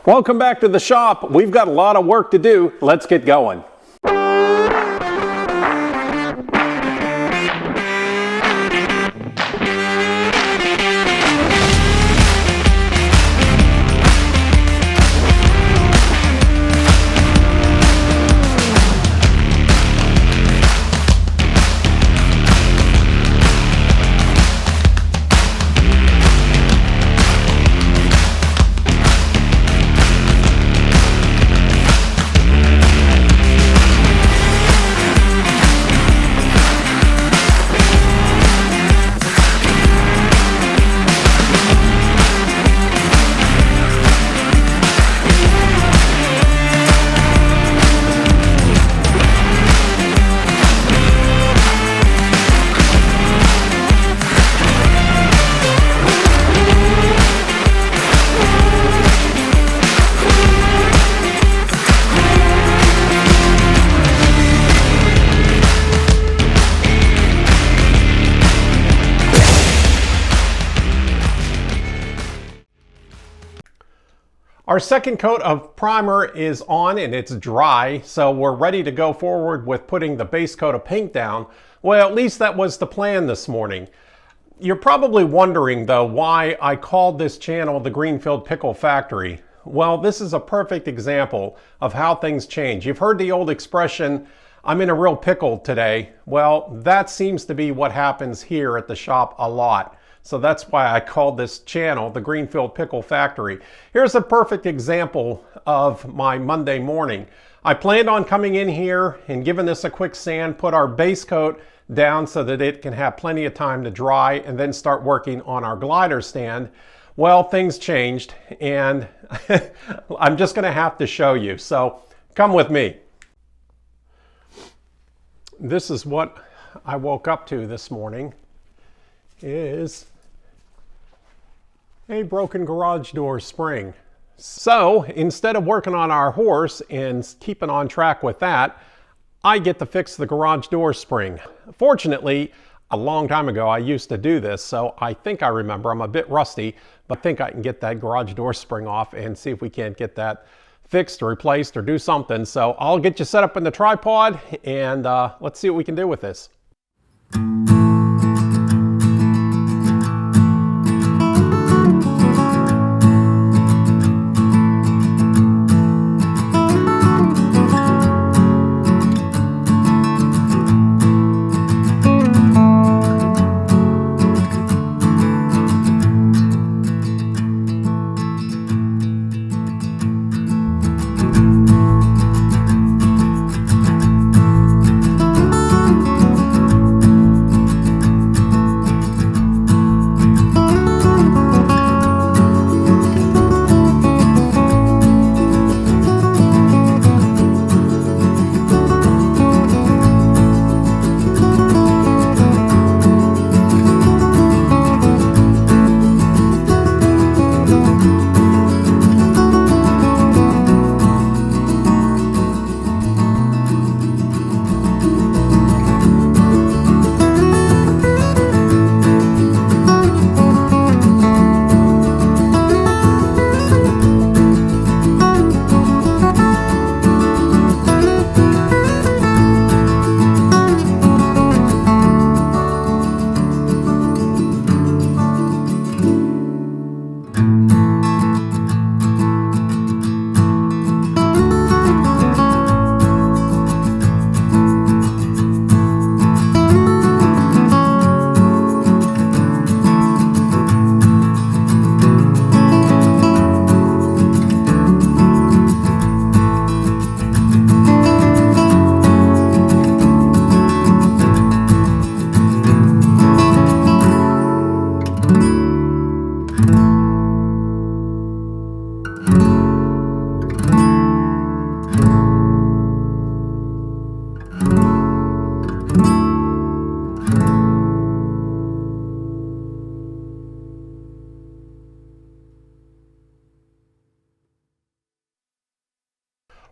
Welcome back to the shop. We've got a lot of work to do. Let's get going. Our second coat of primer is on and it's dry, so we're ready to go forward with putting the base coat of paint down. Well, at least that was the plan this morning. You're probably wondering though why I called this channel the Greenfield Pickle Factory. Well, this is a perfect example of how things change. You've heard the old expression, I'm in a real pickle today. Well, that seems to be what happens here at the shop a lot. So that's why I called this channel the Greenfield Pickle Factory. Here's a perfect example of my Monday morning. I planned on coming in here and giving this a quick sand, put our base coat down so that it can have plenty of time to dry, and then start working on our glider stand. Well, things changed and I'm just gonna have to show you. So come with me. This is what I woke up to this morning, is a broken garage door spring. So instead of working on our horse and keeping on track with that, I get to fix the garage door spring. Fortunately, a long time ago I used to do this, so I think I remember. I'm a bit rusty, but I think I can get that garage door spring off and see if we can't get that fixed or replaced or do something. So I'll get you set up in the tripod and let's see what we can do with this.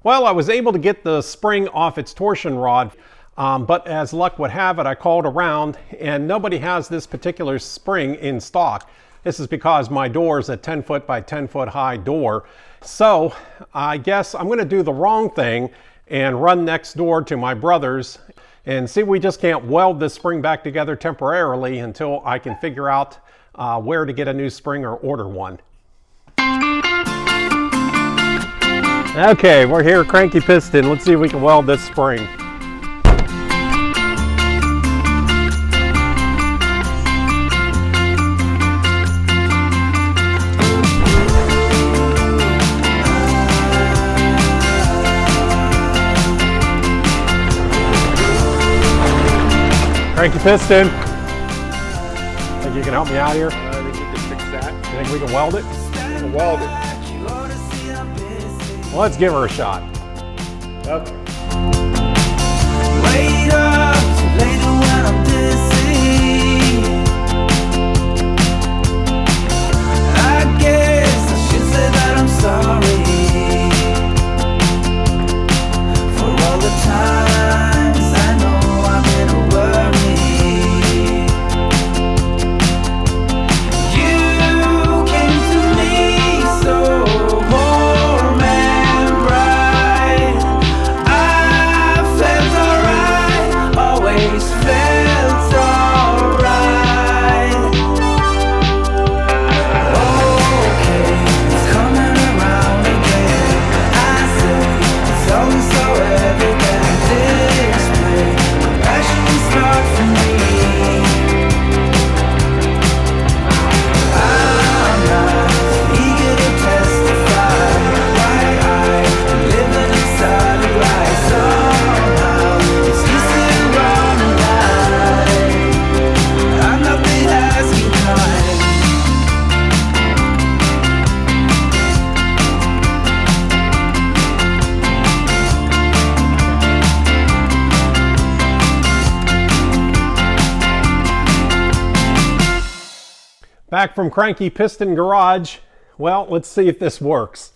Well, I was able to get the spring off its torsion rod, but as luck would have it, I called around and nobody has this particular spring in stock. This is because my door is a 10 foot by 10 foot high door. So I guess I'm going to do the wrong thing and run next door to my brother's and see if we just can't weld this spring back together temporarily until I can figure out where to get a new spring or order one. Okay, we're here at Cranky Piston. Let's see if we can weld this spring. Cranky Piston. Think you can help me out here? I think we can fix that. You think we can weld it? We can weld it. Well, let's give her a shot. Okay. Wait up till later when I'm dizzy. I guess I should say that I'm sorry for all the times I know I'm in a worry. You came to me so warm and bright. I felt alright, always felt alright. Okay, it's coming around again. I say it's only so evident. Display passion is not for me. I'm not eager to testify why I'm living inside a lie. Somehow it's easy to run and hide. I'm not the asking kind. Back from Cranky Piston Garage. Well, let's see if this works.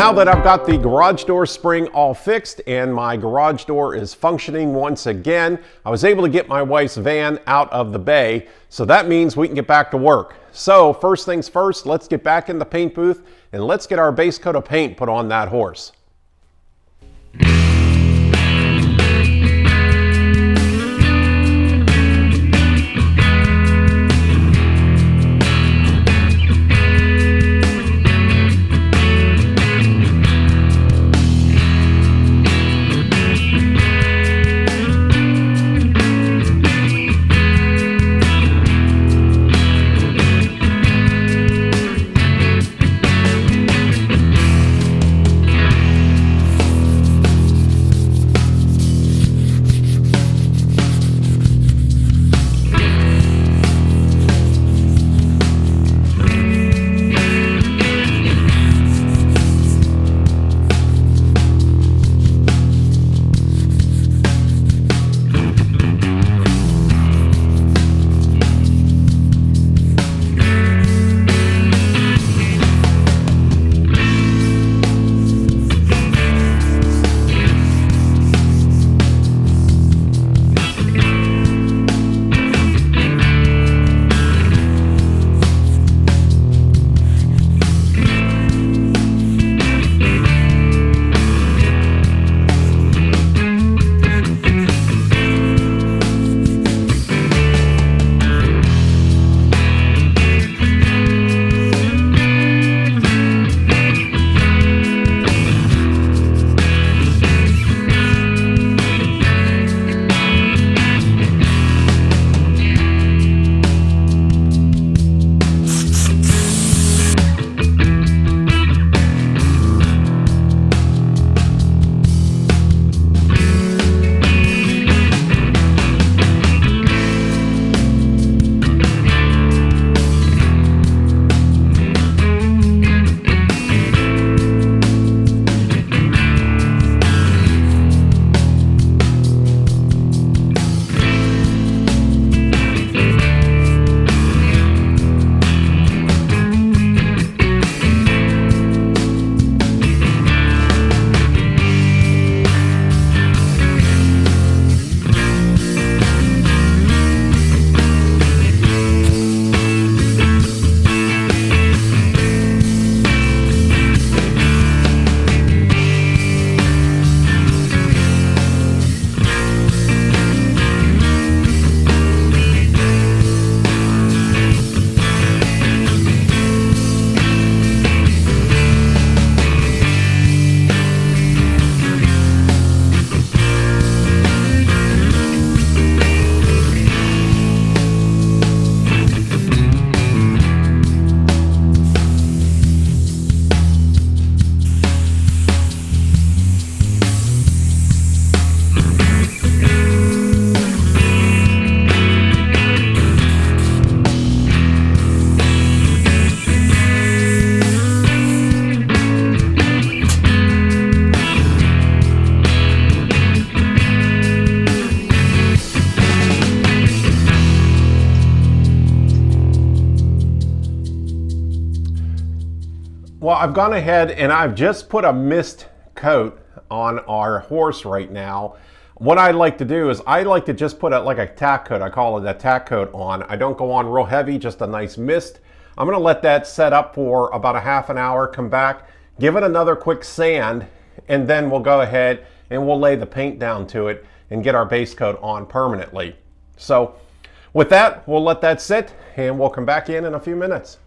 Now that I've got the garage door spring all fixed and my garage door is functioning once again, I was able to get my wife's van out of the bay, so that means we can get back to work. So first things first, let's get back in the paint booth and let's get our base coat of paint put on that horse. Well, I've gone ahead and I've just put a mist coat on our horse right now. What I like to do is I like to just put like a tack coat. I call it a tack coat on. I don't go on real heavy, just a nice mist. I'm going to let that set up for about a half an hour, come back, give it another quick sand, and then we'll go ahead and we'll lay the paint down to it and get our base coat on permanently. So with that, we'll let that sit and we'll come back in a few minutes.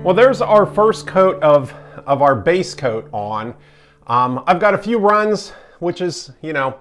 Well, there's our first coat of our base coat on. I've got a few runs, which is, you know,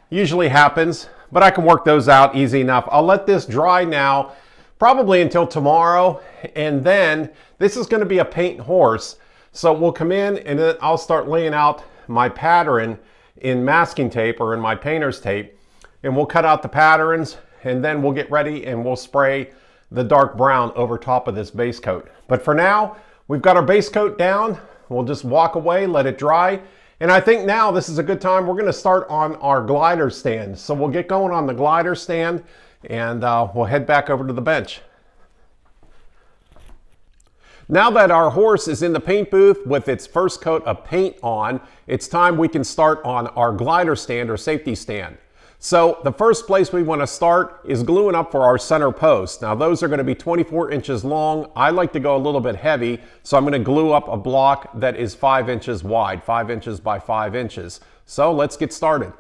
usually happens, but I can work those out easy enough. I'll let this dry now, probably until tomorrow, and then this is going to be a paint horse. So we'll come in and then I'll start laying out my pattern in masking tape or in my painter's tape, and we'll cut out the patterns, and then we'll get ready and we'll spray the dark brown over top of this base coat. But for now, we've got our base coat down. We'll just walk away, let it dry. And I think now this is a good time. We're going to start on our glider stand. So we'll get going on the glider stand, and we'll head back over to the bench. Now that our horse is in the paint booth with its first coat of paint on, it's time we can start on our glider stand or safety stand. So the first place we want to start is gluing up for our center post. Now those are going to be 24 inches long. I like to go a little bit heavy, so I'm going to glue up a block that is 5 inches wide, 5 inches by 5 inches. So let's get started.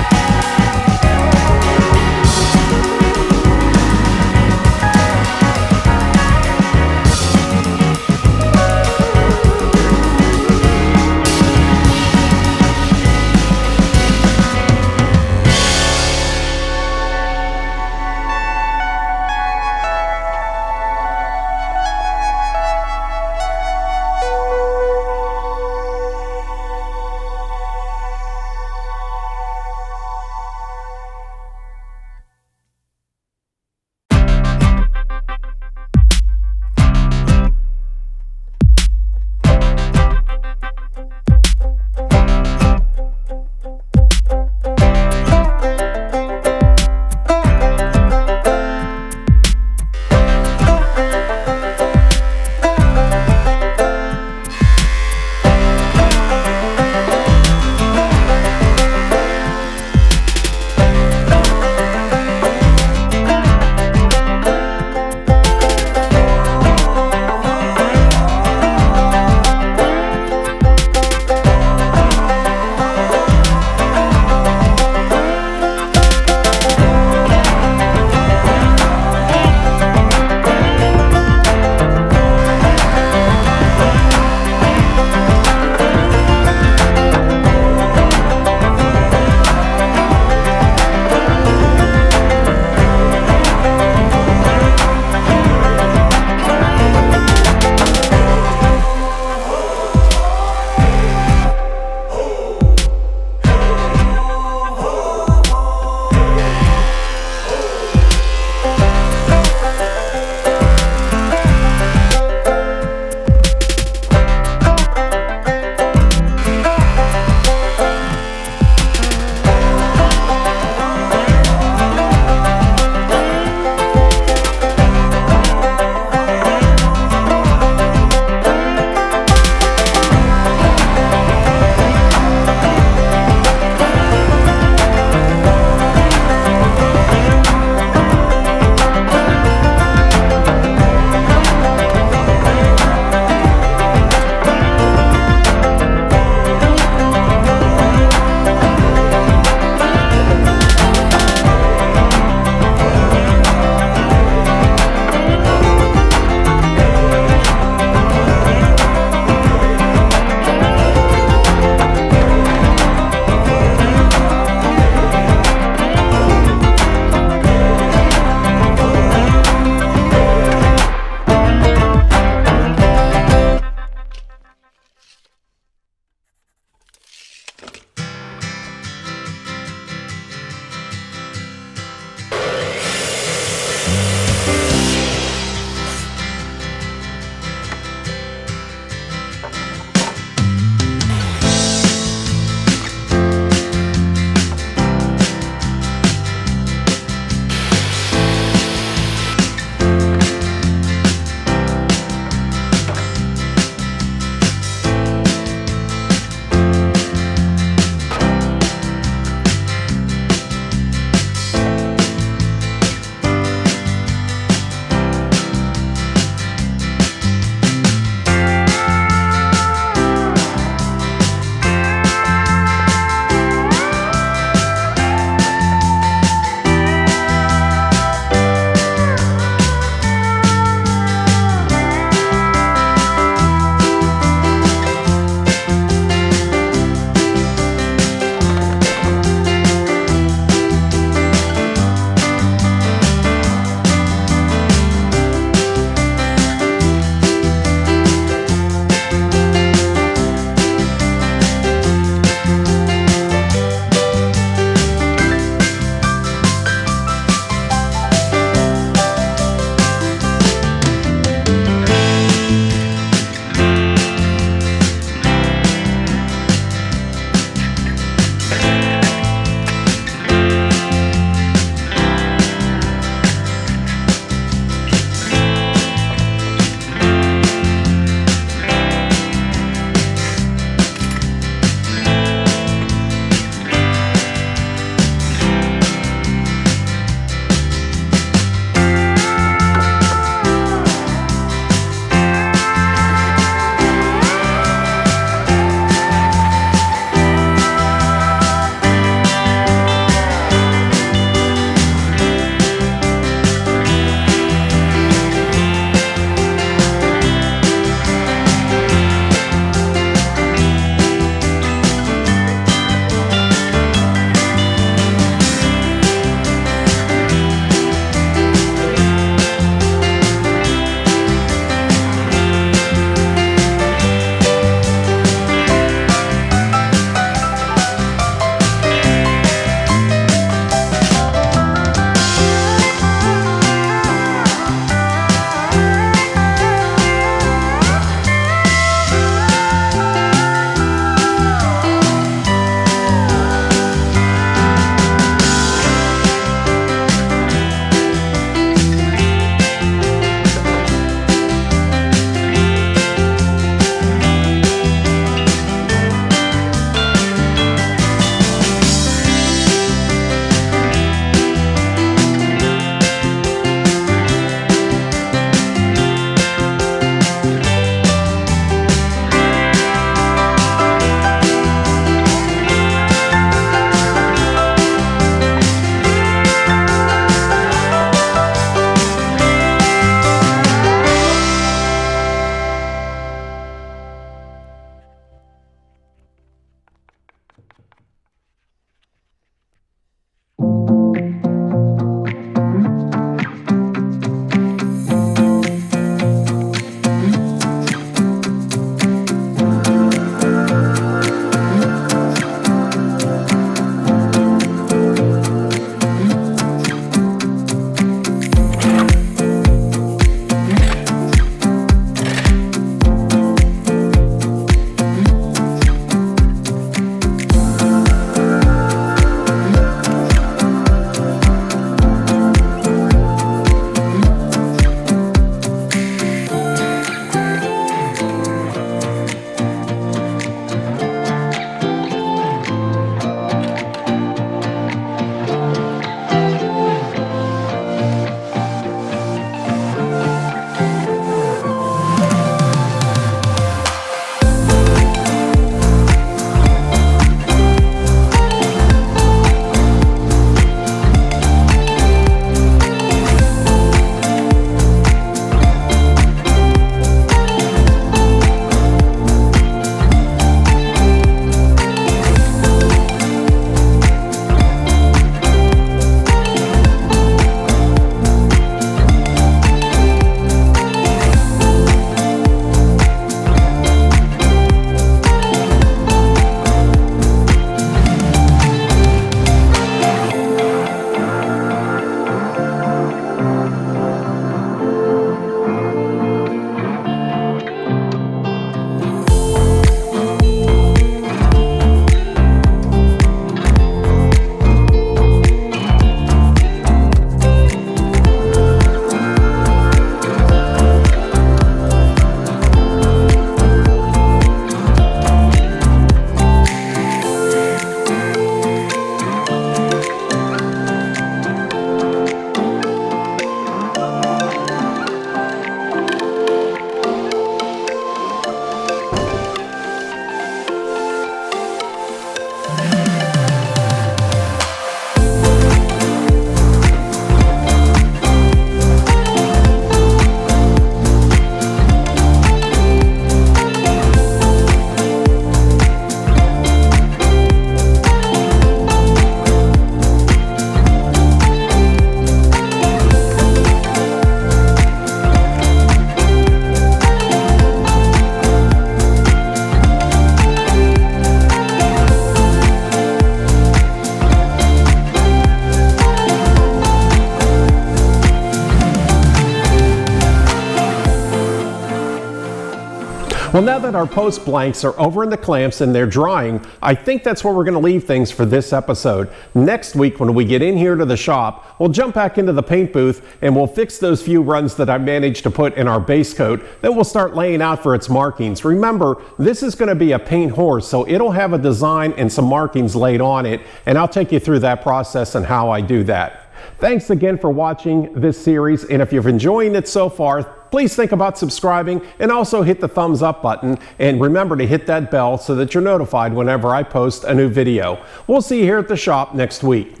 Well, now that our post blanks are over in the clamps and they're drying, I think that's where we're going to leave things for this episode. Next week, when we get in here to the shop, we'll jump back into the paint booth and we'll fix those few runs that I managed to put in our base coat. Then we'll start laying out for its markings. Remember, this is going to be a paint horse, so it'll have a design and some markings laid on it, and I'll take you through that process and how I do that. Thanks again for watching this series, and if you're enjoying it so far, please think about subscribing and also hit the thumbs up button, and remember to hit that bell so that you're notified whenever I post a new video. We'll see you here at the shop next week.